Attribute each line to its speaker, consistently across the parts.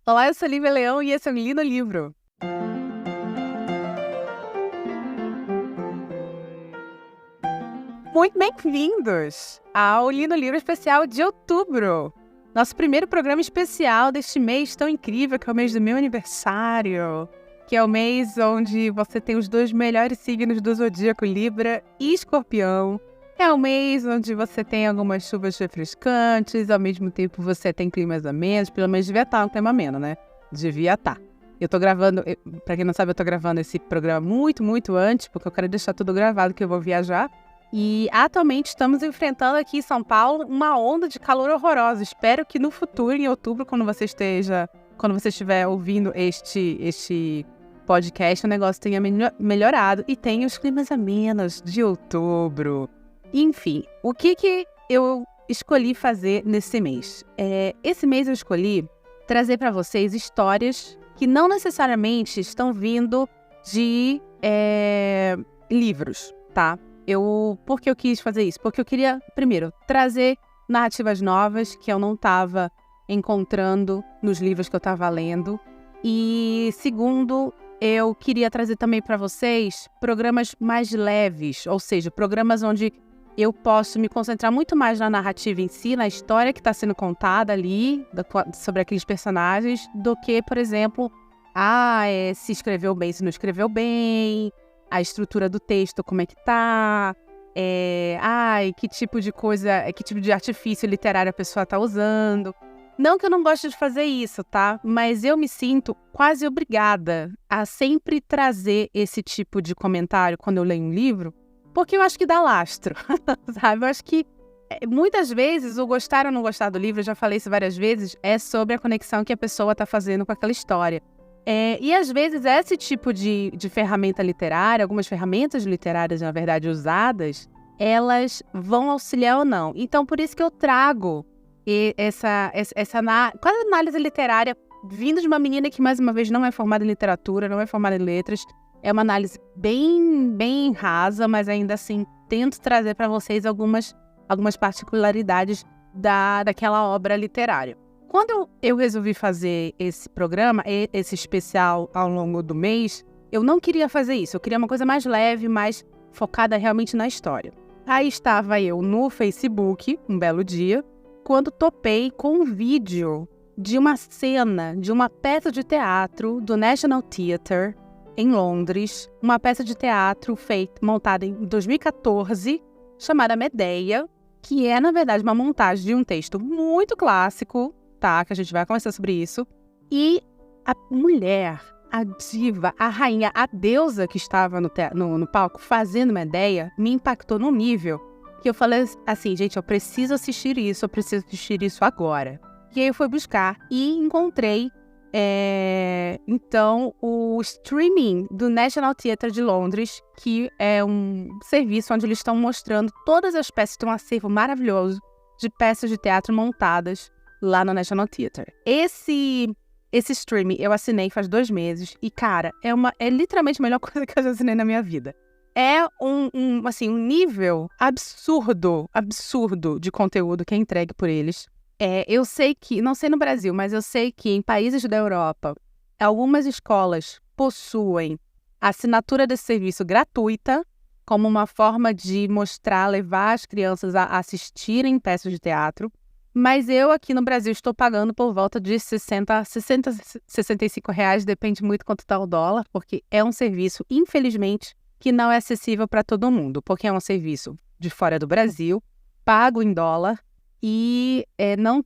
Speaker 1: Olá, eu sou Lívia Leão e esse é o Li no Livro. Muito bem-vindos ao Li no Livro especial de outubro. Nosso primeiro programa especial deste mês tão incrível, que é o mês do meu aniversário. Que é o mês onde você tem os dois melhores signos do zodíaco, Libra e Escorpião. É o mês onde você tem algumas chuvas refrescantes, ao mesmo tempo você tem climas amenos, pelo menos devia estar um clima ameno, né? Devia estar. Eu tô gravando, pra quem não sabe, eu tô gravando esse programa muito antes, porque eu quero deixar tudo gravado, que eu vou viajar. E atualmente estamos enfrentando aqui em São Paulo uma onda de calor horrorosa. Espero que no futuro, em outubro, quando você estiver ouvindo este podcast, o negócio tenha melhorado e tenha os climas amenos de outubro. Enfim, o que eu escolhi fazer nesse mês? Esse mês eu escolhi trazer para vocês histórias que não necessariamente estão vindo de livros, tá? Por que eu quis fazer isso? Porque eu queria, primeiro, trazer narrativas novas que eu não estava encontrando nos livros que eu estava lendo. E, segundo, eu queria trazer também para vocês programas mais leves, ou seja, programas onde eu posso me concentrar muito mais na narrativa em si, na história que está sendo contada ali, sobre aqueles personagens, do que, por exemplo, se escreveu bem, se não escreveu bem, a estrutura do texto, como é que tá, que tipo de coisa, que tipo de artifício literário a pessoa tá usando. Não que eu não goste de fazer isso, tá? Mas eu me sinto quase obrigada a sempre trazer esse tipo de comentário quando eu leio um livro, porque eu acho que dá lastro, sabe? Eu acho que muitas vezes o gostar ou não gostar do livro, eu já falei isso várias vezes, é sobre a conexão que a pessoa tá fazendo com aquela história. E às vezes esse tipo de ferramenta literária, algumas ferramentas literárias, na verdade, usadas, elas vão auxiliar ou não. Então, por isso que eu trago quase análise literária vindo de uma menina que, mais uma vez, não é formada em literatura, não é formada em letras. É uma análise bem rasa, mas ainda assim tento trazer para vocês algumas particularidades daquela obra literária. Quando eu resolvi fazer esse programa, esse especial ao longo do mês, eu não queria fazer isso. Eu queria uma coisa mais leve, mais focada realmente na história. Aí estava eu no Facebook, um belo dia, quando topei com um vídeo de uma cena de uma peça de teatro do National Theatre, em Londres. Uma peça de teatro montada em 2014, chamada Medea, que é, na verdade, uma montagem de um texto muito clássico, tá? Que a gente vai conversar sobre isso. E a mulher, a diva, a rainha, a deusa que estava no palco fazendo Medea, me impactou num nível que eu falei assim, gente, eu preciso assistir isso agora. E aí eu fui buscar e encontrei, então, o streaming do National Theatre de Londres, que é um serviço onde eles estão mostrando todas as peças, tem um acervo maravilhoso de peças de teatro montadas lá no National Theatre. Esse streaming eu assinei faz 2 meses e, cara, é literalmente a melhor coisa que eu já assinei na minha vida. É um nível absurdo de conteúdo que é entregue por eles. Eu sei que, não sei no Brasil, mas eu sei que em países da Europa, algumas escolas possuem a assinatura desse serviço gratuita, como uma forma de levar as crianças a assistirem peças de teatro. Mas eu aqui no Brasil estou pagando por volta de 60, 65 reais, depende muito quanto está o dólar, porque é um serviço, infelizmente, que não é acessível para todo mundo, porque é um serviço de fora do Brasil, pago em dólar, e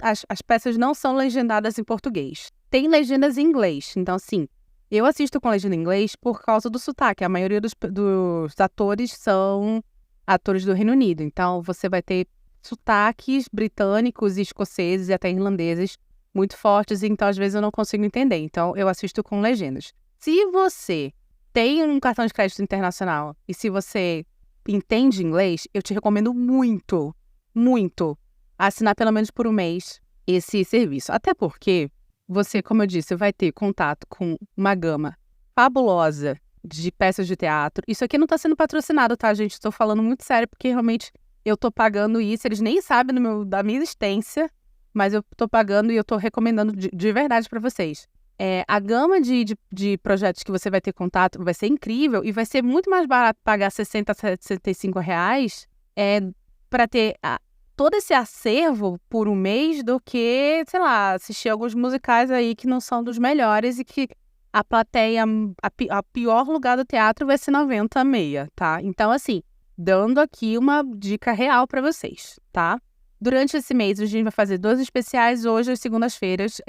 Speaker 1: as peças não são legendadas em português. Tem legendas em inglês, então, sim, eu assisto com legenda em inglês por causa do sotaque. A maioria dos atores são atores do Reino Unido, então você vai ter sotaques britânicos, escoceses e até irlandeses muito fortes, então às vezes eu não consigo entender. Então eu assisto com legendas. Se você tem um cartão de crédito internacional e se você entende inglês, eu te recomendo muito assinar pelo menos por um mês esse serviço. Até porque você, como eu disse, vai ter contato com uma gama fabulosa de peças de teatro. Isso aqui não está sendo patrocinado, tá, gente? Estou falando muito sério porque realmente eu tô pagando isso. Eles nem sabem da minha existência. mas eu tô pagando e eu tô recomendando de verdade para vocês. A gama de projetos que você vai ter contato vai ser incrível e vai ser muito mais barato pagar R$60 a R$65 para ter todo esse acervo por um mês do que, sei lá, assistir alguns musicais aí que não são dos melhores e que a plateia, a pior lugar do teatro vai ser 90 a meia, tá? Então, assim, dando aqui uma dica real para vocês, tá? Durante esse mês, a gente vai fazer 2 especiais hoje, às segundas-feiras.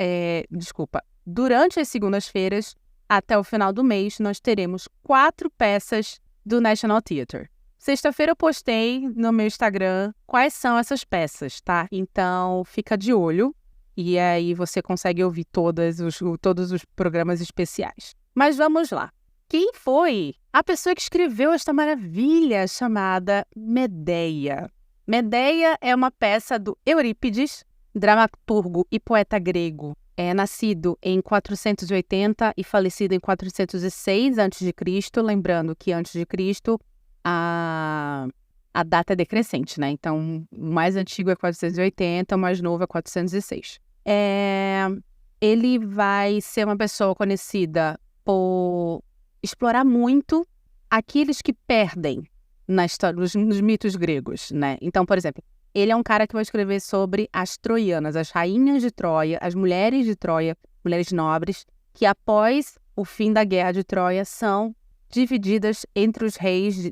Speaker 1: Durante as segundas-feiras, até o final do mês, nós teremos 4 peças do National Theatre. Sexta-feira eu postei no meu Instagram quais são essas peças, tá? Então, fica de olho e aí você consegue ouvir todos os programas especiais. Mas vamos lá. Quem foi a pessoa que escreveu esta maravilha chamada Medeia? Medeia é uma peça do Eurípides, dramaturgo e poeta grego. Nascido em 480 e falecido em 406 a.C., lembrando que antes de Cristo a data é decrescente, né? Então, o mais antigo é 480, o mais novo é 406. Ele vai ser uma pessoa conhecida por explorar muito aqueles que perdem na história, nos mitos gregos, né? Então, por exemplo, ele é um cara que vai escrever sobre as troianas, as rainhas de Troia, as mulheres de Troia, mulheres nobres, que após o fim da guerra de Troia são divididas entre os reis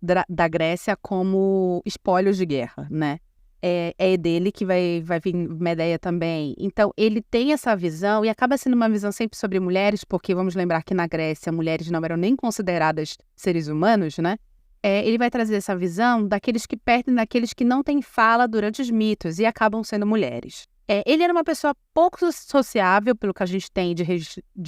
Speaker 1: da Grécia como espólios de guerra, né? É dele que vai vir Medeia também. Então, ele tem essa visão e acaba sendo uma visão sempre sobre mulheres, porque vamos lembrar que na Grécia mulheres não eram nem consideradas seres humanos, né? Ele vai trazer essa visão daqueles que perdem, daqueles que não têm fala durante os mitos e acabam sendo mulheres. Ele era uma pessoa pouco sociável, pelo que a gente tem de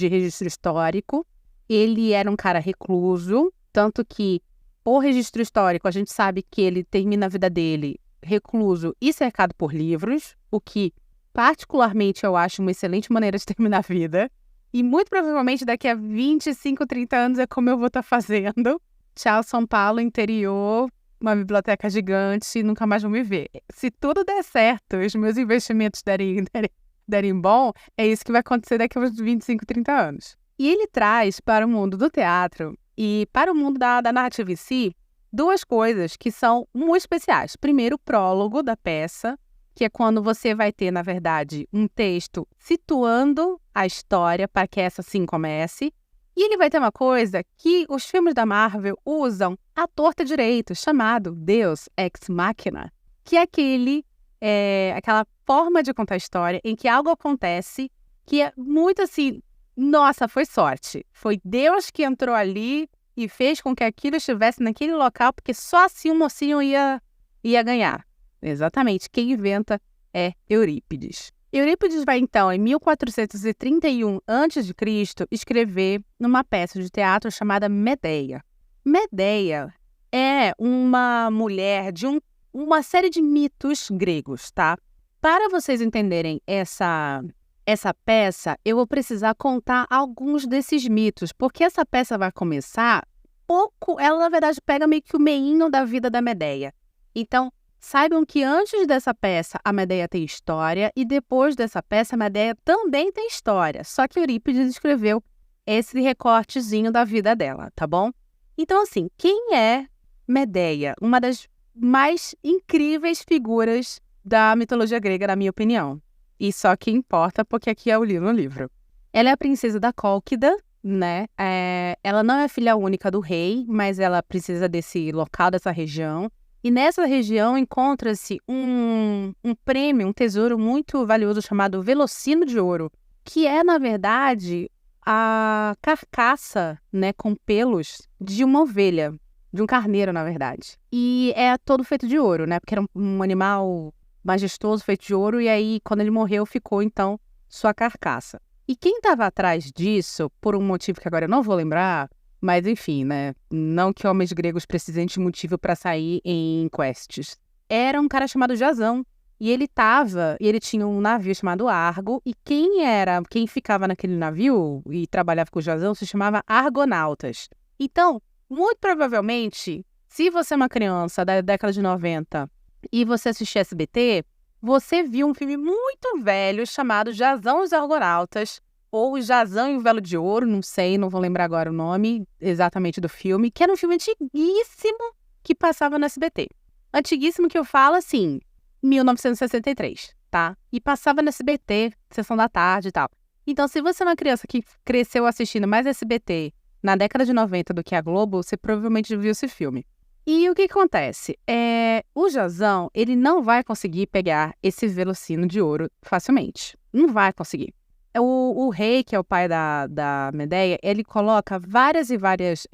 Speaker 1: registro histórico. Ele era um cara recluso, tanto que, por registro histórico, a gente sabe que ele termina a vida dele recluso e cercado por livros, o que, particularmente, eu acho uma excelente maneira de terminar a vida. E, muito provavelmente, daqui a 25, 30 anos é como eu vou estar fazendo. Tchau, São Paulo, interior, uma biblioteca gigante e nunca mais vão me ver. Se tudo der certo, os meus investimentos derem bom, é isso que vai acontecer daqui a uns 25, 30 anos. E ele traz para o mundo do teatro e para o mundo da narrativa em si, 2 coisas que são muito especiais. Primeiro, o prólogo da peça, que é quando você vai ter, na verdade, um texto situando a história para que essa sim comece. E ele vai ter uma coisa que os filmes da Marvel usam à torta direito, chamado Deus Ex Machina, que é aquela forma de contar a história em que algo acontece que é muito assim, nossa, foi sorte. Foi Deus que entrou ali e fez com que aquilo estivesse naquele local, porque só assim o mocinho ia ganhar. Exatamente, quem inventa é Eurípides. Eurípides vai, então, em 1431 a.C., escrever numa peça de teatro chamada Medeia. Medeia é uma mulher de uma série de mitos gregos, tá? Para vocês entenderem essa peça, eu vou precisar contar alguns desses mitos, porque essa peça vai começar ela, na verdade, pega meio que o meinho da vida da Medeia. Então, saibam que antes dessa peça, a Medeia tem história e depois dessa peça, a Medeia também tem história. Só que Eurípides escreveu esse recortezinho da vida dela, tá bom? Então, assim, quem é Medeia? Uma das mais incríveis figuras da mitologia grega, na minha opinião. E só que importa porque aqui é o livro. Ela é a princesa da Cólquida, né? Ela não é filha única do rei, mas ela precisa desse local, dessa região. E nessa região encontra-se um prêmio, um tesouro muito valioso chamado Velocino de Ouro, que é, na verdade, a carcaça, né, com pelos de uma ovelha, de um carneiro, na verdade. E é todo feito de ouro, né? Porque era um animal majestoso, feito de ouro, e aí, quando ele morreu, ficou, então, sua carcaça. E quem estava atrás disso, por um motivo que agora eu não vou lembrar, mas enfim, né? Não que homens gregos precisem de motivo para sair em quests. Era um cara chamado Jasão. E ele tinha um navio chamado Argo, e quem ficava naquele navio e trabalhava com o Jasão se chamava argonautas. Então, muito provavelmente, se você é uma criança da década de 90 e você assistir SBT, você viu um filme muito velho chamado Jazão e os Argonautas, ou Jazão e o Velo de Ouro, não sei, não vou lembrar agora o nome exatamente do filme, que era um filme antiguíssimo que passava no SBT. Antiguíssimo que eu falo, assim, 1963, tá? E passava no SBT, sessão da tarde e tal. Então, se você é uma criança que cresceu assistindo mais SBT na década de 90 do que a Globo, você provavelmente viu esse filme. E o que acontece? O Jazão, ele não vai conseguir pegar esse velocino de ouro facilmente. Não vai conseguir. O rei, que é o pai da Medeia, ele coloca várias e várias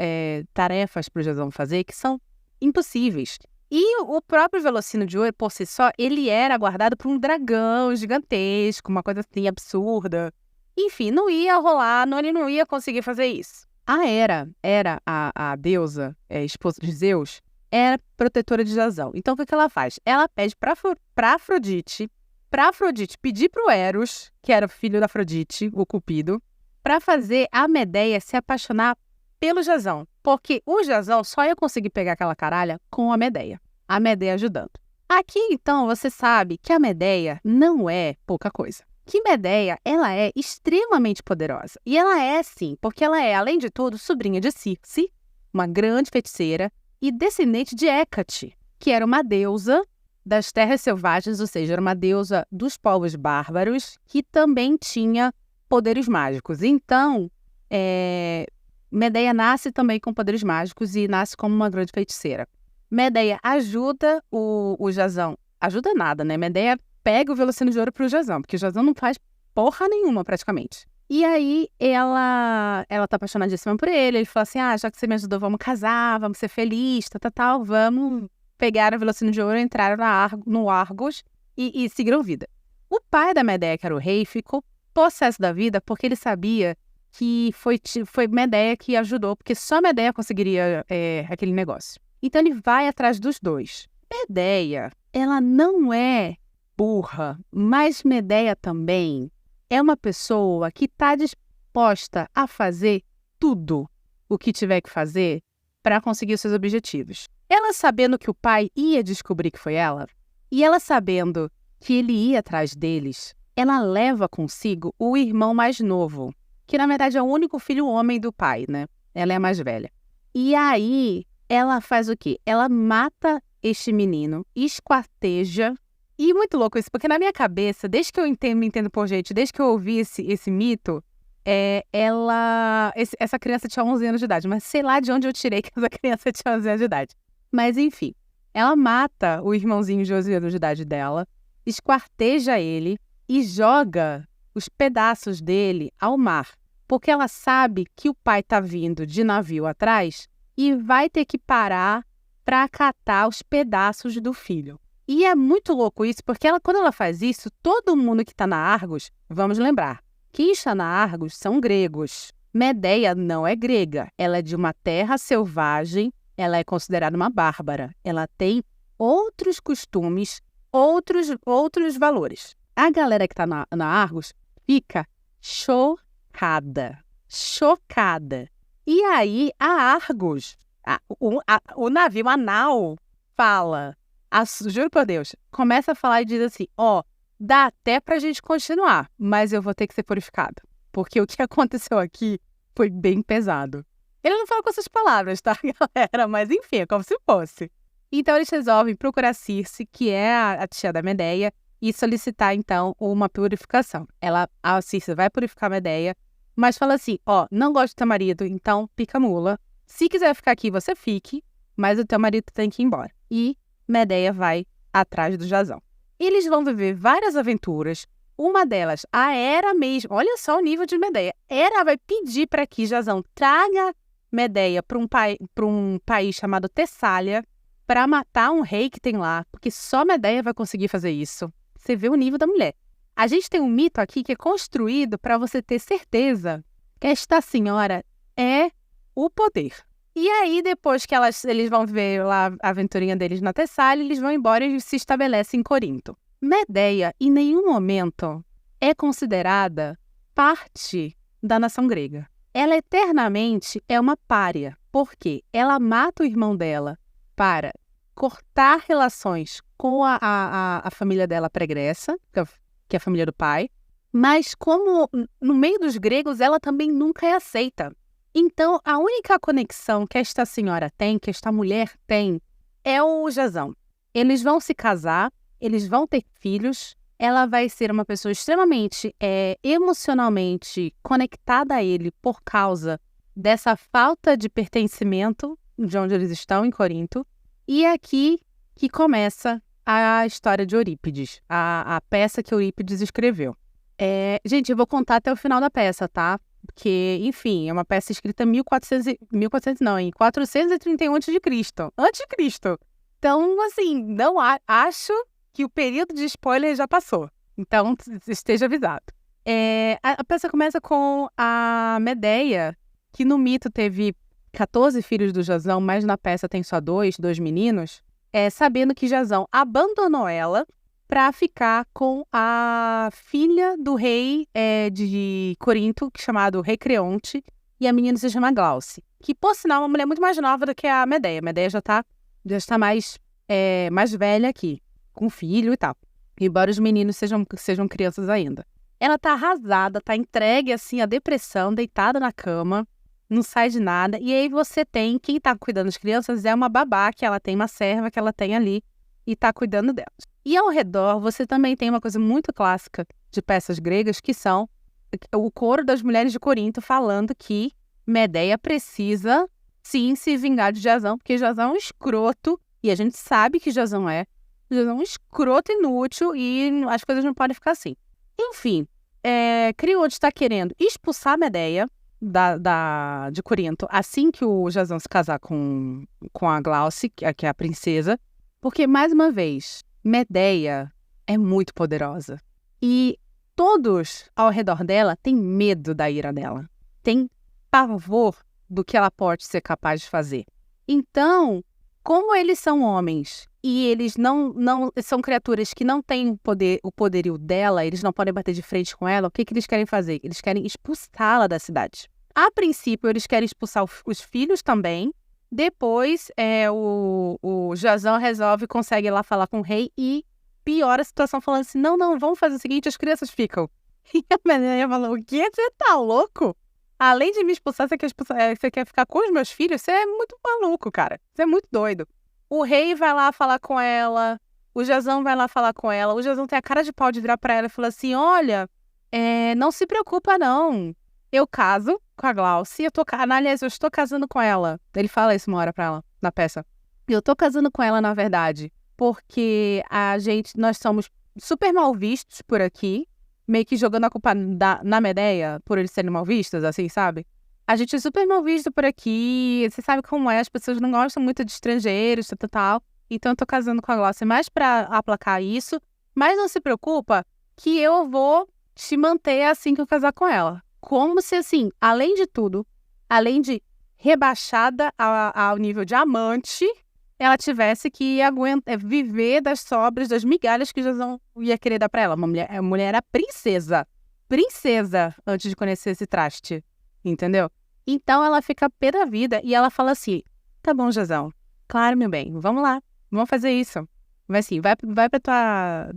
Speaker 1: tarefas para o Jazão fazer que são impossíveis. E o próprio velocino de ouro, por si só, ele era guardado por um dragão gigantesco, uma coisa assim absurda. Enfim, não ia rolar, ele não ia conseguir fazer isso. A Hera a deusa, esposa de Zeus, era protetora de Jazão. Então, o que ela faz? Ela pede pra Afrodite pedir pro Eros, que era o filho da Afrodite, o Cupido, pra fazer a Medeia se apaixonar pelo Jazão. Porque o Jazão só ia conseguir pegar aquela caralha com a Medeia ajudando. Aqui, então, você sabe que a Medeia não é pouca coisa. Que Medeia, ela é extremamente poderosa. E ela é, sim, porque ela é, além de tudo, sobrinha de Circe, uma grande feiticeira, e descendente de Hécate, que era uma deusa das terras selvagens, ou seja, era uma deusa dos povos bárbaros, que também tinha poderes mágicos. Então, Medeia nasce também com poderes mágicos e nasce como uma grande feiticeira. Medeia ajuda o Jazão. Ajuda nada, né? Medeia pega o velocino de ouro pro Jazão, porque o Jazão não faz porra nenhuma, praticamente. E aí, ela tá apaixonadíssima por ele. Ele fala assim, já que você me ajudou, vamos casar, vamos ser felizes, tal, vamos pegar o velocino de ouro, entraram no Argos e seguiram vida. O pai da Medeia, que era o rei, ficou possesso da vida porque ele sabia que foi Medeia que ajudou, porque só Medeia conseguiria aquele negócio. Então, ele vai atrás dos dois. Medeia, ela não é burra, mas Medeia também é uma pessoa que está disposta a fazer tudo o que tiver que fazer para conseguir os seus objetivos. Ela sabendo que o pai ia descobrir que foi ela, e ela sabendo que ele ia atrás deles, ela leva consigo o irmão mais novo, que na verdade é o único filho homem do pai, né? Ela é a mais velha. E aí, ela faz o quê? Ela mata este menino, esquarteja. E muito louco isso, porque na minha cabeça, desde que eu me entendo por gente, desde que eu ouvi esse mito, essa criança tinha 11 anos de idade, mas sei lá de onde eu tirei que essa criança tinha 11 anos de idade. Mas enfim, ela mata o irmãozinho de 11 anos de idade dela, esquarteja ele e joga os pedaços dele ao mar, porque ela sabe que o pai tá vindo de navio atrás e vai ter que parar para catar os pedaços do filho. E é muito louco isso, porque quando ela faz isso, todo mundo que está na Argos, vamos lembrar, quem está na Argos são gregos. Medeia não é grega, ela é de uma terra selvagem, ela é considerada uma bárbara. Ela tem outros costumes, outros valores. A galera que está na Argos fica chocada. E aí, a Argos, o navio, a nau, fala... juro por Deus, começa a falar e diz assim, dá até pra gente continuar, mas eu vou ter que ser purificado, porque o que aconteceu aqui foi bem pesado. Ele não fala com essas palavras, tá, galera? Mas enfim, é como se fosse. Então eles resolvem procurar Circe, que é a tia da Medeia, e solicitar, então, uma purificação. A Circe vai purificar a Medeia, mas fala assim, não gosto do teu marido, então pica a mula. Se quiser ficar aqui, você fique, mas o teu marido tem que ir embora. E Medeia vai atrás do Jazão. Eles vão viver várias aventuras. Uma delas, a Hera mesmo. Olha só o nível de Medeia. Hera vai pedir para que Jazão traga Medeia para um país chamado Tessália para matar um rei que tem lá, porque só Medeia vai conseguir fazer isso. Você vê o nível da mulher. A gente tem um mito aqui que é construído para você ter certeza que esta senhora é o poder. E aí, depois que eles vão ver lá a aventurinha deles na Tessália, eles vão embora e se estabelecem em Corinto. Medeia, em nenhum momento, é considerada parte da nação grega. Ela eternamente é uma pária, porque ela mata o irmão dela para cortar relações com a família dela pregressa, que é a família do pai, mas como no meio dos gregos ela também nunca é aceita. Então, a única conexão que esta senhora tem, que esta mulher tem, é o Jasão. Eles vão se casar, eles vão ter filhos, ela vai ser uma pessoa extremamente emocionalmente conectada a ele por causa dessa falta de pertencimento de onde eles estão, em Corinto. E é aqui que começa a história de Eurípides, a peça que Eurípides escreveu. Gente, eu vou contar até o final da peça, tá? Porque, enfim, é uma peça escrita em 431 a.C. Antes de Cristo. Então, assim, não acho que o período de spoiler já passou. Então, esteja avisado. A peça começa com a Medeia, que no mito teve 14 filhos do Jasão, mas na peça tem só dois meninos, sabendo que Jasão abandonou ela para ficar com a filha do rei de Corinto, chamado Rei Creonte, e a menina se chama Glauce, que, por sinal, é uma mulher muito mais nova do que a Medeia. A Medeia já está mais velha aqui, com filho e tal, embora os meninos sejam crianças ainda. Ela tá arrasada, tá entregue assim à depressão, deitada na cama, não sai de nada, e aí quem tá cuidando das crianças é uma babá, que ela tem uma serva que ela tem ali, e tá cuidando delas. E ao redor, você também tem uma coisa muito clássica de peças gregas, que são o coro das mulheres de Corinto falando que Medeia precisa, sim, se vingar de Jasão, porque Jasão é um escroto, e a gente sabe que Jasão é um escroto inútil, e as coisas não podem ficar assim. Enfim, Creonte está querendo expulsar Medeia de Corinto assim que o Jasão se casar com a Glauce, que é a princesa, porque, mais uma vez, Medeia é muito poderosa. E todos ao redor dela têm medo da ira dela. Tem pavor do que ela pode ser capaz de fazer. Então, como eles são homens e eles não são criaturas que não têm o poderio dela, eles não podem bater de frente com ela, o que eles querem fazer? Eles querem expulsá-la da cidade. A princípio, eles querem expulsar os filhos também. Depois, o Jasão consegue ir lá falar com o rei e piora a situação falando assim, não, vamos fazer o seguinte, as crianças ficam. E a Medeia falou, o quê? Você tá louco? Além de me expulsar, você quer ficar com os meus filhos? Você é muito maluco, cara. Você é muito doido. O rei vai lá falar com ela, o Jasão vai lá falar com ela, o Jasão tem a cara de pau de virar pra ela e falar assim, olha, não se preocupa não, eu caso com a Glauce, aliás, eu estou casando com ela. Ele fala isso uma hora pra ela, na peça. Eu tô casando com ela, na verdade, porque nós somos super mal vistos por aqui, meio que jogando a culpa na Medeia, por eles serem mal vistos, assim, sabe? A gente é super mal visto por aqui, você sabe como é, as pessoas não gostam muito de estrangeiros, tal. Então eu tô casando com a Glauce mais pra aplacar isso, mas não se preocupa que eu vou te manter assim que eu casar com ela. Como se, assim, além de tudo, além de rebaixada ao nível de amante, ela tivesse que viver das sobras, das migalhas que Jasão ia querer dar pra ela. A mulher era princesa, antes de conhecer esse traste, entendeu? Então ela fica pé da vida e ela fala assim, tá bom, Jasão, claro, meu bem, vamos lá, vamos fazer isso. Vai pra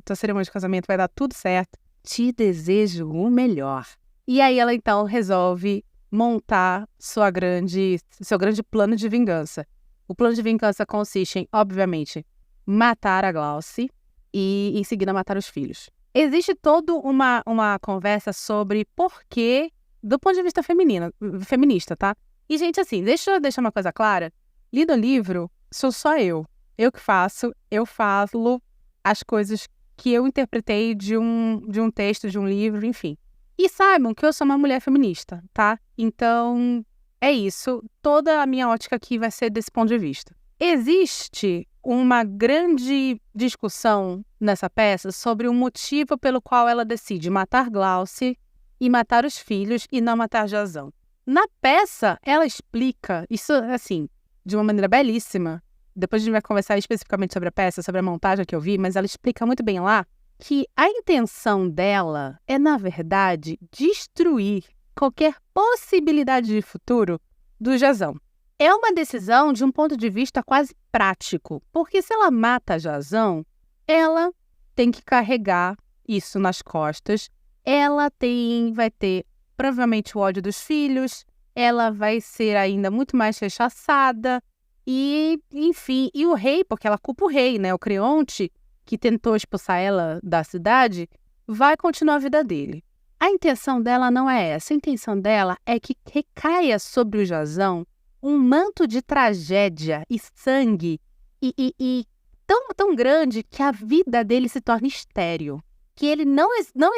Speaker 1: tua cerimônia de casamento, vai dar tudo certo. Te desejo o melhor. E aí ela, então, resolve montar seu grande plano de vingança. O plano de vingança consiste em, obviamente, matar a Glauce e, em seguida, matar os filhos. Existe toda uma conversa sobre por que, do ponto de vista feminista, tá? E, gente, assim, deixa eu deixar uma coisa clara. Lido o livro, sou só eu. Eu que faço, eu falo as coisas que eu interpretei de um texto, de um livro, enfim. E saibam que eu sou uma mulher feminista, tá? Então, é isso. Toda a minha ótica aqui vai ser desse ponto de vista. Existe uma grande discussão nessa peça sobre o motivo pelo qual ela decide matar Glauce e matar os filhos e não matar Jasão. Na peça, ela explica, isso assim, de uma maneira belíssima. Depois a gente vai conversar especificamente sobre a peça, sobre a montagem que eu vi, mas ela explica muito bem lá que a intenção dela é, na verdade, destruir qualquer possibilidade de futuro do Jasão. É uma decisão de um ponto de vista quase prático, porque se ela mata Jazão, ela tem que carregar isso nas costas, ela vai ter provavelmente o ódio dos filhos, ela vai ser ainda muito mais rechaçada, e, enfim, e o rei, porque ela culpa o rei, né, o Creonte, que tentou expulsar ela da cidade, vai continuar a vida dele. A intenção dela não é essa, a intenção dela é que recaia sobre o Jazão um manto de tragédia e sangue e tão grande que a vida dele se torne estéril, que ele não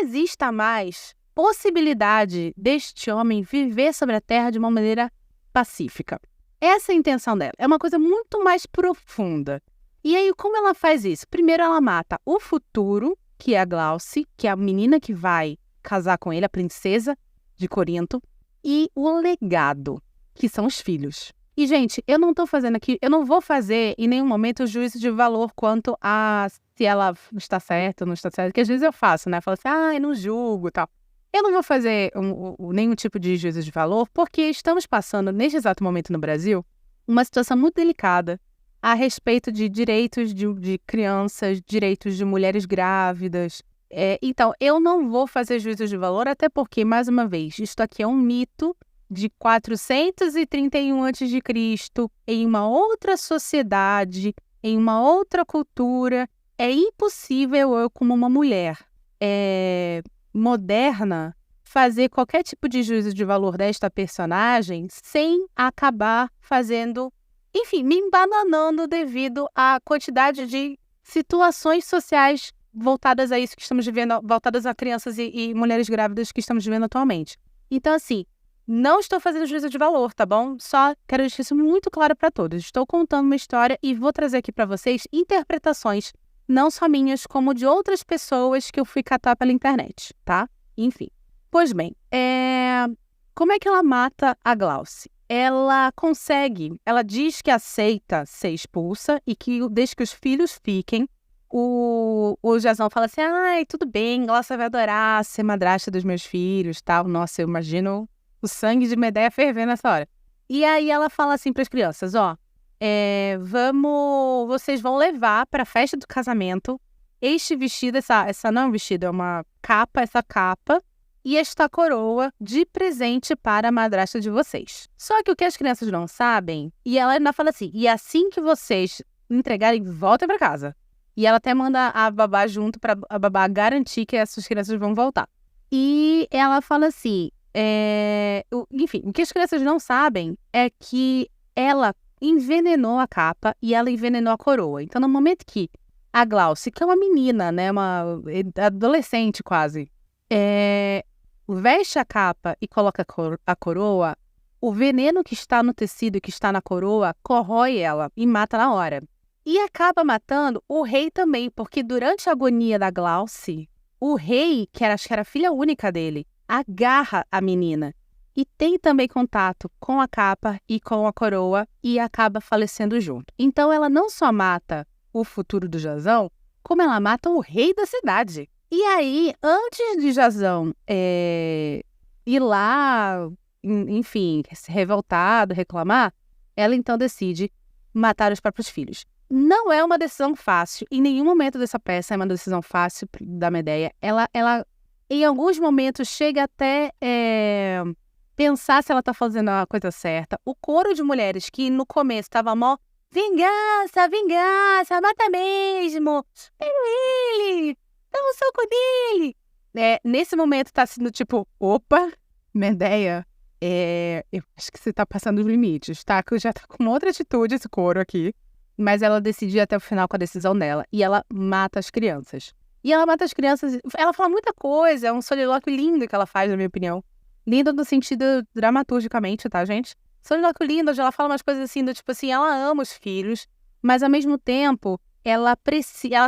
Speaker 1: exista mais possibilidade deste homem viver sobre a terra de uma maneira pacífica. Essa é a intenção dela. É uma coisa muito mais profunda. E aí, como ela faz isso? Primeiro, ela mata o futuro, que é a Glauce, que é a menina que vai casar com ele, a princesa de Corinto, e o legado, que são os filhos. E, gente, eu não vou fazer em nenhum momento o juízo de valor quanto a se ela está certa ou não está certa, que às vezes eu faço, né? Eu falo assim, eu não julgo e tal. Eu não vou fazer nenhum tipo de juízo de valor, porque estamos passando, neste exato momento no Brasil, uma situação muito delicada a respeito de direitos de crianças, direitos de mulheres grávidas. Então, eu não vou fazer juízo de valor, até porque, mais uma vez, isto aqui é um mito de 431 a.C., em uma outra sociedade, em uma outra cultura. É impossível eu, como uma mulher moderna, fazer qualquer tipo de juízo de valor desta personagem sem acabar fazendo, enfim, me embananando devido à quantidade de situações sociais voltadas a isso que estamos vivendo, voltadas a crianças e mulheres grávidas que estamos vivendo atualmente. Então, assim, não estou fazendo juízo de valor, tá bom? Só quero deixar isso muito claro para todos. Estou contando uma história e vou trazer aqui para vocês interpretações, não só minhas, como de outras pessoas que eu fui catar pela internet, tá? Enfim. Pois bem, como é que ela mata a Glauce? Ela diz que aceita ser expulsa e que desde que os filhos fiquem, o Jazão fala assim, tudo bem, Glauce vai adorar ser madrasta dos meus filhos, tal. Nossa, eu imagino o sangue de Medeia ferver nessa hora. E aí ela fala assim para as crianças, vocês vão levar para a festa do casamento este vestido, essa não é um vestido, é uma capa, essa capa, e esta coroa de presente para a madrasta de vocês. Só que o que as crianças não sabem, e ela ainda fala assim, e assim que vocês entregarem, voltem para casa. E ela até manda a babá junto para a babá garantir que essas crianças vão voltar. E ela fala assim, enfim, o que as crianças não sabem é que ela envenenou a capa e ela envenenou a coroa. Então, no momento que a Glauce, que é uma menina, né, uma adolescente quase, veste a capa e coloca a coroa, o veneno que está no tecido, que está na coroa, corrói ela e mata na hora. E acaba matando o rei também, porque durante a agonia da Glauce, o rei, acho que era a filha única dele, agarra a menina e tem também contato com a capa e com a coroa e acaba falecendo junto. Então ela não só mata o futuro do Jazão, como ela mata o rei da cidade. E aí, antes de Jazão ir lá, enfim, revoltado, reclamar, ela então decide matar os próprios filhos. Não é uma decisão fácil, em nenhum momento dessa peça é uma decisão fácil da Medeia. Ela em alguns momentos, chega até pensar se ela está fazendo a coisa certa. O coro de mulheres que no começo estava mó vingança, vingança, mata mesmo, pega ele, dá um soco dele. Nesse momento está sendo tipo, opa, Medeia, eu acho que você está passando os limites, tá? Que já está com outra atitude esse coro aqui. Mas ela decide ir até o final com a decisão dela. E ela mata as crianças. E ela mata as crianças... Ela fala muita coisa. É um solilóquio lindo que ela faz, na minha opinião. Lindo no sentido dramaturgicamente, tá, gente? Solilóquio lindo, onde ela fala umas coisas assim, do tipo assim, ela ama os filhos, mas ao mesmo tempo, ela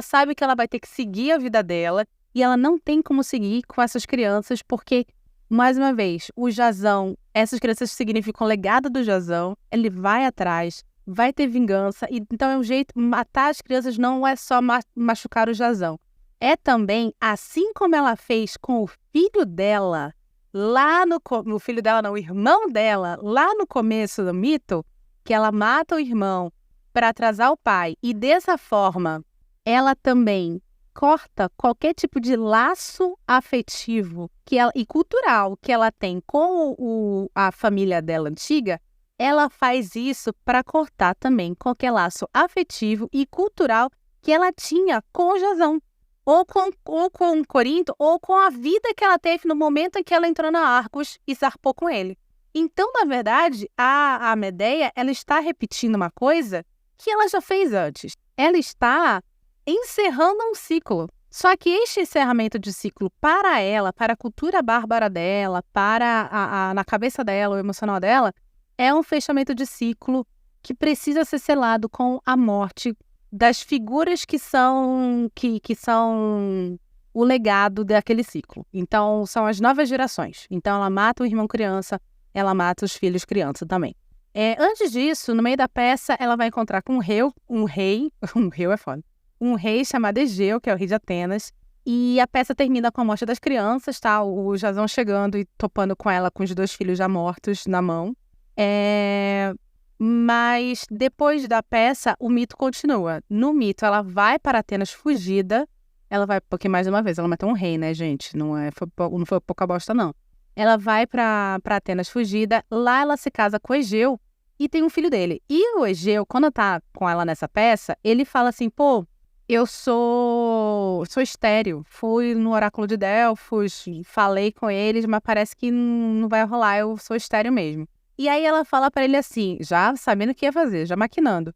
Speaker 1: sabe que ela vai ter que seguir a vida dela e ela não tem como seguir com essas crianças, porque, mais uma vez, o Jazão, essas crianças significam o legado do Jazão, ele vai atrás, vai ter vingança, então é um jeito, matar as crianças não é só machucar o Jazão. É também, assim como ela fez com o filho dela, o filho dela não, o irmão dela, lá no começo do mito, que ela mata o irmão para atrasar o pai e dessa forma ela também corta qualquer tipo de laço afetivo e cultural que ela tem com a família dela antiga, ela faz isso para cortar também qualquer laço afetivo e cultural que ela tinha com o Jazão, ou com Corinto, ou com a vida que ela teve no momento em que ela entrou na Argos e zarpou com ele. Então, na verdade, a Medeia, ela está repetindo uma coisa que ela já fez antes. Ela está encerrando um ciclo. Só que este encerramento de ciclo para ela, para a cultura bárbara dela, para na cabeça dela, o emocional dela, é um fechamento de ciclo que precisa ser selado com a morte das figuras que são o legado daquele ciclo. Então, são as novas gerações. Então, ela mata o irmão criança, ela mata os filhos criança também. Antes disso, no meio da peça, ela vai encontrar com um rei chamado Egeu, que é o rei de Atenas, e a peça termina com a morte das crianças, tá? O Jazão chegando e topando com ela com os 2 filhos já mortos na mão. Mas depois da peça, o mito continua. No mito, ela vai para Atenas fugida. Ela vai, porque mais uma vez, ela matou um rei, né, gente? Não foi pouca bosta, não. Ela vai para Atenas fugida. Lá ela se casa com o Egeu e tem um filho dele. E o Egeu, quando tá com ela nessa peça, ele fala assim, pô, eu sou estéril. Fui no oráculo de Delfos, falei com eles, mas parece que não vai rolar, eu sou estéril mesmo. E aí ela fala pra ele assim, já sabendo o que ia fazer, já maquinando.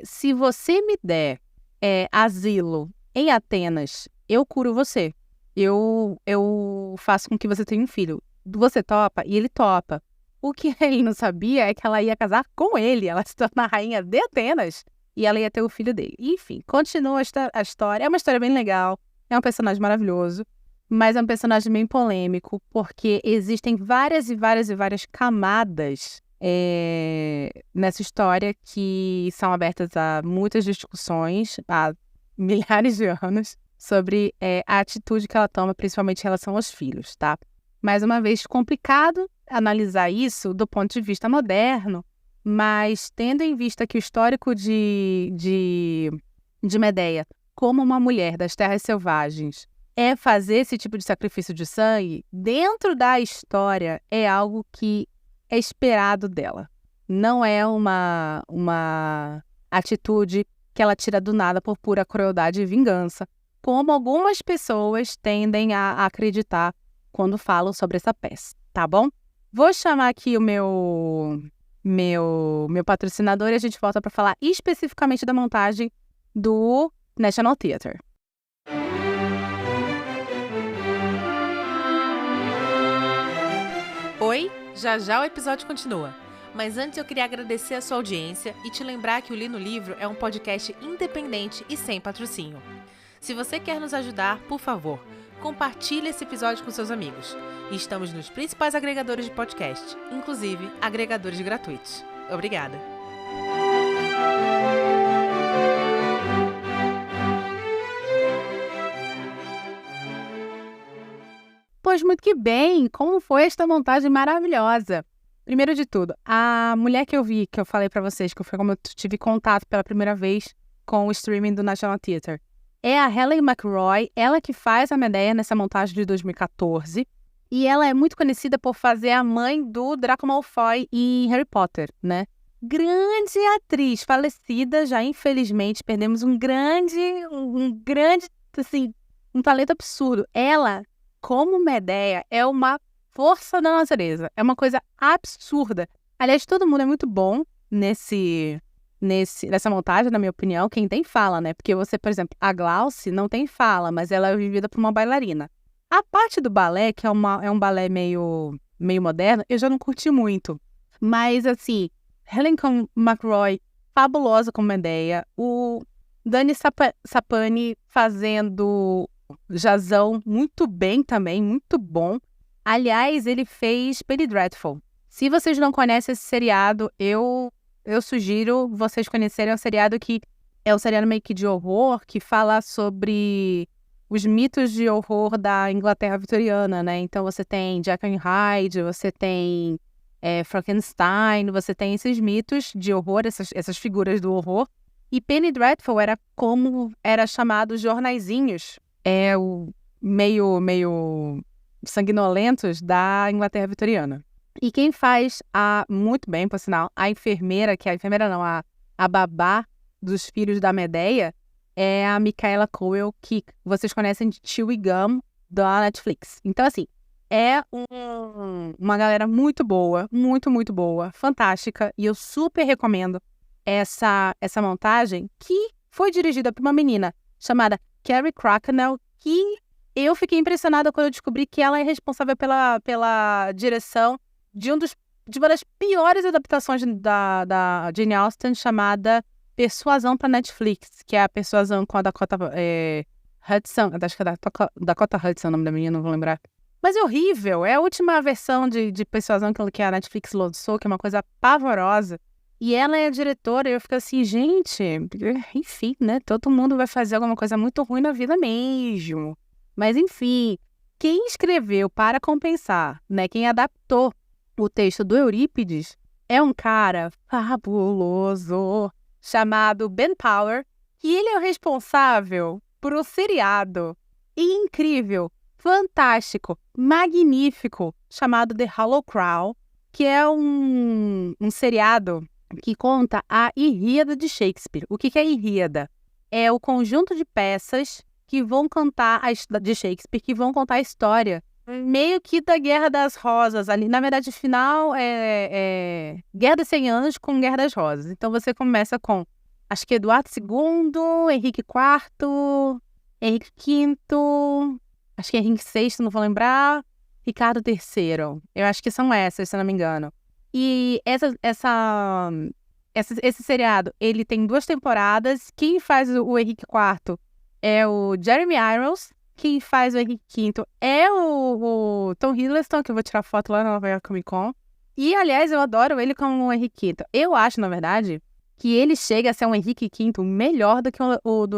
Speaker 1: Se você me der asilo em Atenas, eu curo você. Eu faço com que você tenha um filho. Você topa? E ele topa. O que ele não sabia é que ela ia casar com ele. Ela se torna a rainha de Atenas. E ela ia ter o filho dele. Enfim, continua a história. É uma história bem legal. É um personagem maravilhoso. Mas é um personagem bem polêmico, porque existem várias camadas nessa história que são abertas a muitas discussões há milhares de anos sobre a atitude que ela toma, principalmente em relação aos filhos, tá? Mais uma vez, complicado analisar isso do ponto de vista moderno, mas tendo em vista que o histórico de Medeia, como uma mulher das terras selvagens, fazer esse tipo de sacrifício de sangue, dentro da história, é algo que é esperado dela. Não é uma atitude que ela tira do nada por pura crueldade e vingança, como algumas pessoas tendem a acreditar quando falam sobre essa peça, tá bom? Vou chamar aqui o meu patrocinador e a gente volta para falar especificamente da montagem do National Theatre.
Speaker 2: Oi, já o episódio continua. Mas antes eu queria agradecer a sua audiência e te lembrar que o Li no Livro é um podcast independente e sem patrocínio. Se você quer nos ajudar, por favor, compartilhe esse episódio com seus amigos. E estamos nos principais agregadores de podcast, inclusive agregadores gratuitos. Obrigada!
Speaker 1: Pois muito que bem! Como foi esta montagem maravilhosa? Primeiro de tudo, a mulher que eu vi, que eu falei pra vocês, que foi como eu tive contato pela primeira vez com o streaming do National Theatre, é a Helen McRoy, ela que faz a Medeia nessa montagem de 2014, e ela é muito conhecida por fazer a mãe do Draco Malfoy em Harry Potter, né? Grande atriz, falecida já, infelizmente, perdemos um grande, assim, um talento absurdo. Ela, como Medeia, é uma força da natureza, é uma coisa absurda. Aliás, todo mundo é muito bom nessa montagem, na minha opinião. Quem tem fala, né? Porque você, por exemplo, a Glauce não tem fala, mas ela é vivida por uma bailarina. A parte do balé, que é um balé meio moderno, eu já não curti muito. Mas, assim, Helen McRoy, fabulosa como Medeia. O Danny Sapani fazendo Jazão muito bem também, muito bom. Aliás, ele fez Penny Dreadful. Se vocês não conhecem esse seriado, eu sugiro vocês conhecerem. É um seriado que é um seriado meio que de horror, que fala sobre os mitos de horror da Inglaterra vitoriana, né? Então você tem Jekyll and Hyde, você tem Frankenstein, você tem esses mitos de horror, essas figuras do horror. E Penny Dreadful era como era chamado os jornaizinhos, o meio sanguinolentos da Inglaterra vitoriana. E quem faz muito bem, por sinal, a enfermeira, a babá dos filhos da Medeia, é a Michaela Coel, que vocês conhecem de Chewie Gum, da Netflix. Então, assim, é uma galera muito boa, muito, muito boa, fantástica, e eu super recomendo essa montagem, que foi dirigida por uma menina chamada Carrie Cracknell, que eu fiquei impressionada quando eu descobri que ela é responsável pela direção de uma das piores adaptações da Jane Austen, chamada Persuasão para Netflix, que é a Persuasão com a Dakota Hudson, acho que é Dakota Hudson o nome da menina, não vou lembrar. Mas é horrível, é a última versão de Persuasão que a Netflix lançou, que é uma coisa pavorosa. E ela é a diretora, e eu fico assim, gente, enfim, né? Todo mundo vai fazer alguma coisa muito ruim na vida mesmo. Mas, enfim, quem escreveu para compensar, né? Quem adaptou o texto do Eurípides é um cara fabuloso chamado Ben Power, e ele é o responsável por um seriado incrível, fantástico, magnífico, chamado The Hollow Crown, que é um seriado que conta a Ilíada de Shakespeare. O que é a Ilíada? É o conjunto de peças que vão contar de Shakespeare, que vão contar a história meio que da Guerra das Rosas. Ali, na verdade, o final é Guerra dos 100 Anos com Guerra das Rosas. Então você começa com, acho que Eduardo II, Henrique IV, Henrique V, acho que Henrique VI, não vou lembrar, Ricardo III. Eu acho que são essas, se não me engano. E esse seriado, ele tem 2 temporadas. Quem faz o Henrique IV é o Jeremy Irons. Quem faz o Henrique V é o Tom Hiddleston, que eu vou tirar foto lá na Nova York Comic Con. E, aliás, eu adoro ele como o Henrique V. Eu acho, na verdade, que ele chega a ser um Henrique V melhor do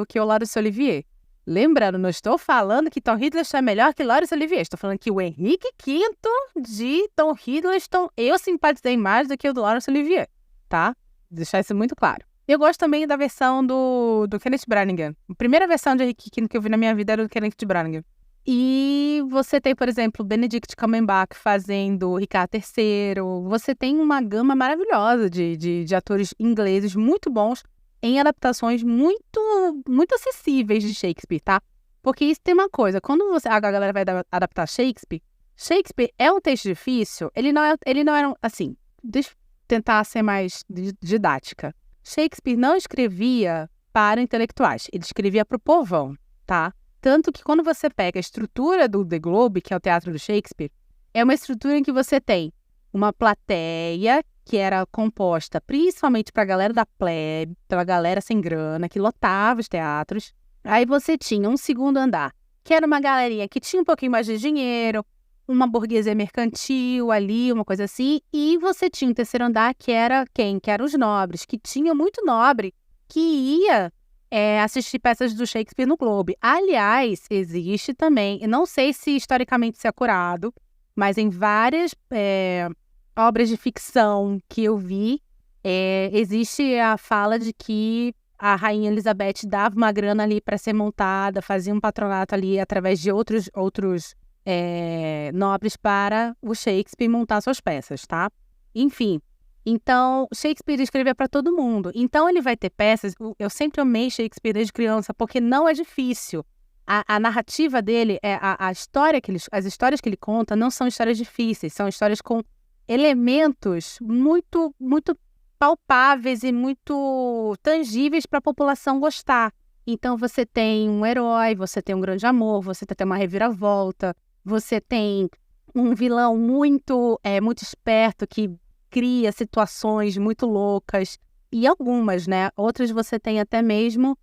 Speaker 1: que o Laurence Olivier. Lembrando, não estou falando que Tom Hiddleston é melhor que Laurence Olivier. Estou falando que o Henrique V de Tom Hiddleston eu simpatizei mais do que o do Laurence Olivier, tá? Deixar isso muito claro. Eu gosto também da versão do Kenneth Branagh. A primeira versão de Henrique V que eu vi na minha vida era do Kenneth Branagh. E você tem, por exemplo, Benedict Cumberbatch fazendo Ricardo III. Você tem uma gama maravilhosa de atores ingleses muito bons em adaptações muito, muito acessíveis de Shakespeare, tá? Porque isso tem uma coisa, quando a galera vai adaptar Shakespeare é um texto difícil, ele não era, assim, deixa eu tentar ser mais didática. Shakespeare não escrevia para intelectuais, ele escrevia para o povão, tá? Tanto que quando você pega a estrutura do The Globe, que é o teatro do Shakespeare, é uma estrutura em que você tem uma plateia que era composta principalmente para a galera da plebe, pela galera sem grana, que lotava os teatros. Aí você tinha um segundo andar, que era uma galerinha que tinha um pouquinho mais de dinheiro, uma burguesia mercantil ali, uma coisa assim. E você tinha um terceiro andar, que era quem? Que eram os nobres, que tinha muito nobre que ia assistir peças do Shakespeare no Globe. Aliás, existe também, eu não sei se historicamente isso é acurado, mas em várias obras de ficção que eu vi, existe a fala de que a Rainha Elizabeth dava uma grana ali para ser montada, fazia um patronato ali através de outros nobres para o Shakespeare montar suas peças, tá? Enfim, então Shakespeare escrevia para todo mundo. Então ele vai ter peças. Eu sempre amei Shakespeare desde criança, porque não é difícil. A narrativa dele, as histórias que ele conta não são histórias difíceis, são histórias com elementos muito, muito palpáveis e muito tangíveis para a população gostar. Então você tem um herói, você tem um grande amor, você tem uma reviravolta, você tem um vilão muito esperto que cria situações muito loucas, e algumas, né? Outras você tem até mesmo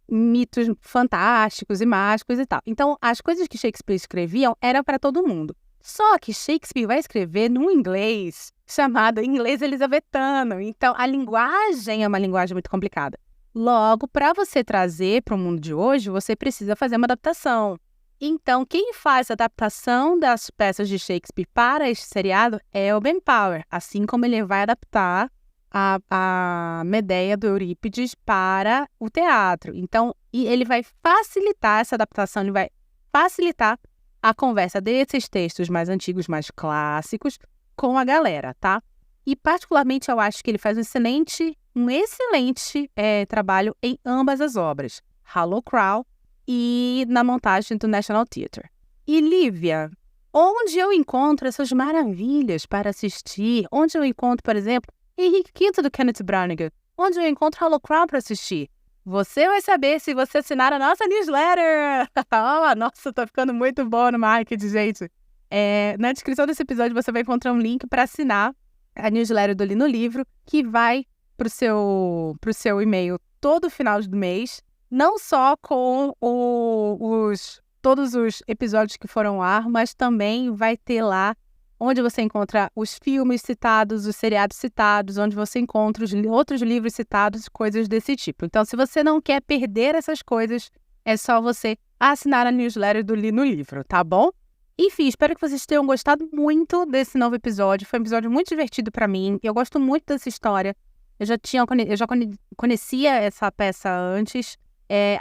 Speaker 1: mitos fantásticos e mágicos e tal. Então, as coisas que Shakespeare escreviam eram para todo mundo. Só que Shakespeare vai escrever num inglês chamado inglês elizabetano. Então, a linguagem é uma linguagem muito complicada. Logo, para você trazer para o mundo de hoje, você precisa fazer uma adaptação. Então, quem faz a adaptação das peças de Shakespeare para este seriado é o Ben Power, assim como ele vai adaptar a Medeia do Eurípides para o teatro. Então, ele vai facilitar essa adaptação, ele vai facilitar a conversa desses textos mais antigos, mais clássicos, com a galera, tá? E, particularmente, eu acho que ele faz um excelente trabalho em ambas as obras, Hollow Crown e na montagem do National Theatre. E, Lívia, onde eu encontro essas maravilhas para assistir? Onde eu encontro, por exemplo, Henrique V do Kenneth Branagh? Onde eu encontro Hollow Crown para assistir? Você vai saber se você assinar a nossa newsletter! Nossa, tá ficando muito bom no marketing, gente! Na descrição desse episódio você vai encontrar um link para assinar a newsletter do Li no Livro, que vai pro seu e-mail todo final do mês, não só com todos os episódios que foram ao ar, mas também vai ter lá onde você encontra os filmes citados, os seriados citados, onde você encontra os outros livros citados, coisas desse tipo. Então, se você não quer perder essas coisas, é só você assinar a newsletter do Li no Livro, tá bom? Enfim, espero que vocês tenham gostado muito desse novo episódio. Foi um episódio muito divertido pra mim. Eu gosto muito dessa história. Eu já conhecia essa peça antes.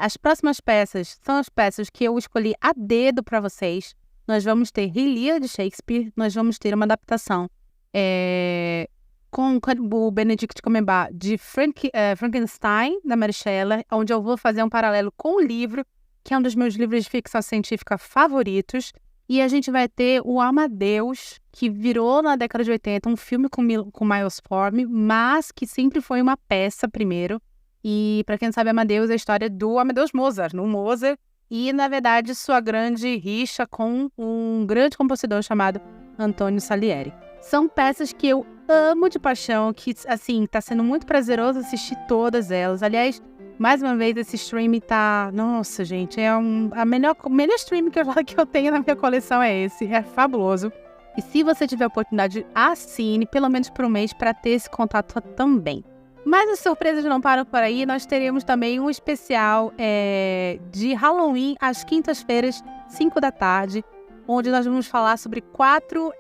Speaker 1: As próximas peças são as peças que eu escolhi a dedo pra vocês. Nós vamos ter Relia de Shakespeare, nós vamos ter uma adaptação com o Benedict Cumberbatch de Frankenstein, da Mary Shelley, onde eu vou fazer um paralelo com o livro, que é um dos meus livros de ficção científica favoritos. E a gente vai ter o Amadeus, que virou na década de 80 um filme com Miles Forman, mas que sempre foi uma peça primeiro. E, para quem não sabe, Amadeus é a história do Amadeus Mozart, no Mozart, e, na verdade, sua grande rixa com um grande compositor chamado Antonio Salieri. São peças que eu amo de paixão, que, assim, tá sendo muito prazeroso assistir todas elas. Aliás, mais uma vez, esse stream tá... Nossa, gente, o melhor stream que eu tenho na minha coleção é esse. É fabuloso. E se você tiver a oportunidade, assine, pelo menos por um mês, para ter esse contato também. Mas as surpresas não param por aí. Nós teremos também um especial de Halloween, às quintas-feiras, 5 da tarde, onde nós vamos falar sobre 4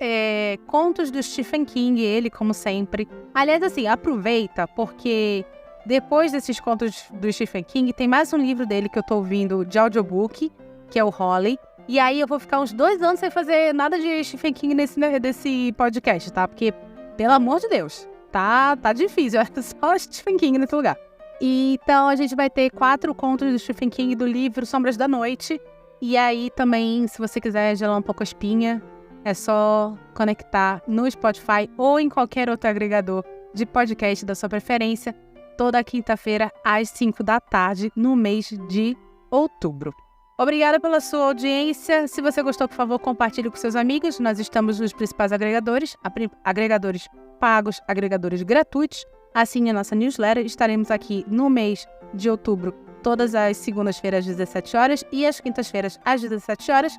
Speaker 1: contos do Stephen King, ele, como sempre. Aliás, assim, aproveita, porque depois desses contos do Stephen King, tem mais um livro dele que eu tô ouvindo de audiobook, que é o Holly. E aí eu vou ficar uns 2 anos sem fazer nada de Stephen King nesse podcast, tá? Porque, pelo amor de Deus, tá difícil, é só Stephen King nesse lugar. E, então a gente vai ter 4 contos do Stephen King do livro Sombras da Noite. E aí também, se você quiser gelar um pouco a espinha, é só conectar no Spotify ou em qualquer outro agregador de podcast da sua preferência, toda quinta-feira às 5 da tarde, no mês de outubro. Obrigada pela sua audiência. Se você gostou, por favor, compartilhe com seus amigos. Nós estamos nos principais agregadores, agregadores pagos, agregadores gratuitos. Assine a nossa newsletter. Estaremos aqui no mês de outubro, todas as segundas-feiras às 17 horas e às quintas-feiras às 17 horas.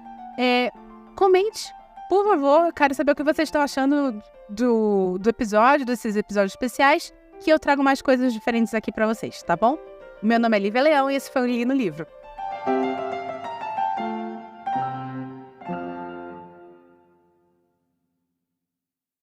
Speaker 1: Comente, por favor. Quero saber o que vocês estão achando do episódio, desses episódios especiais, que eu trago mais coisas diferentes aqui para vocês, tá bom? Meu nome é Lívia Leão e esse foi o Li no Livro.